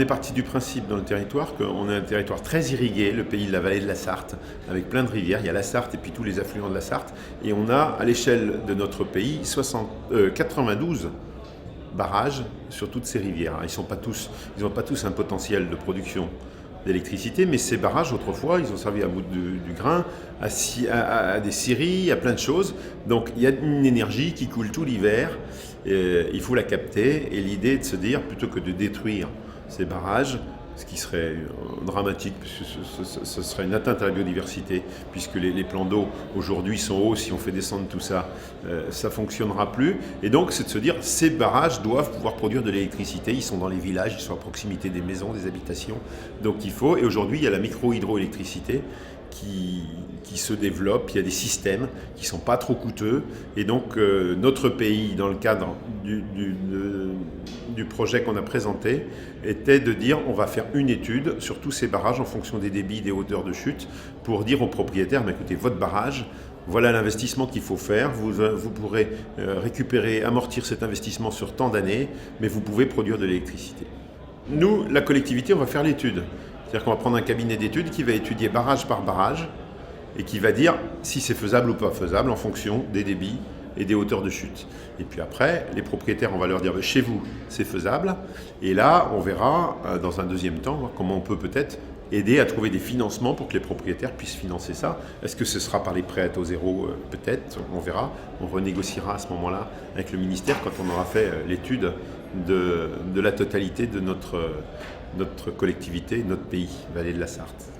est parti du principe dans le territoire qu'on a un territoire très irrigué, le pays de la vallée de la Sarthe, avec plein de rivières. Il y a la Sarthe et puis tous les affluents de la Sarthe. Et on a, à l'échelle de notre pays, 92 barrages sur toutes ces rivières. Ils n'ont pas tous un potentiel de production d'électricité, mais ces barrages, autrefois, ils ont servi à bout du grain, à des scieries, à plein de choses. Donc il y a une énergie qui coule tout l'hiver, il faut la capter, et l'idée est de se dire, plutôt que de détruire ces barrages, ce qui serait dramatique, puisque ce serait une atteinte à la biodiversité, puisque les plans d'eau aujourd'hui sont hauts, si on fait descendre tout ça, ça ne fonctionnera plus. Et donc c'est de se dire, ces barrages doivent pouvoir produire de l'électricité, ils sont dans les villages, ils sont à proximité des maisons, des habitations, donc il faut, et aujourd'hui il y a la micro-hydroélectricité qui se développe, il y a des systèmes qui ne sont pas trop coûteux, et donc notre pays, dans le cadre du projet qu'on a présenté, était de dire on va faire une étude sur tous ces barrages en fonction des débits, des hauteurs de chute, pour dire aux propriétaires, écoutez, votre barrage, voilà l'investissement qu'il faut faire, vous pourrez récupérer, amortir cet investissement sur tant d'années, mais vous pouvez produire de l'électricité. Nous, la collectivité, on va faire l'étude. C'est-à-dire qu'on va prendre un cabinet d'études qui va étudier barrage par barrage et qui va dire si c'est faisable ou pas faisable en fonction des débits et des hauteurs de chute. Et puis après, les propriétaires, on va leur dire chez vous, c'est faisable. Et là, on verra dans un deuxième temps comment on peut peut-être aider à trouver des financements pour que les propriétaires puissent financer ça. Est-ce que ce sera par les prêts à taux zéro? Peut-être, on verra. On renégociera à ce moment-là avec le ministère quand on aura fait l'étude de la totalité de notre collectivité, notre pays, Vallée de la Sarthe.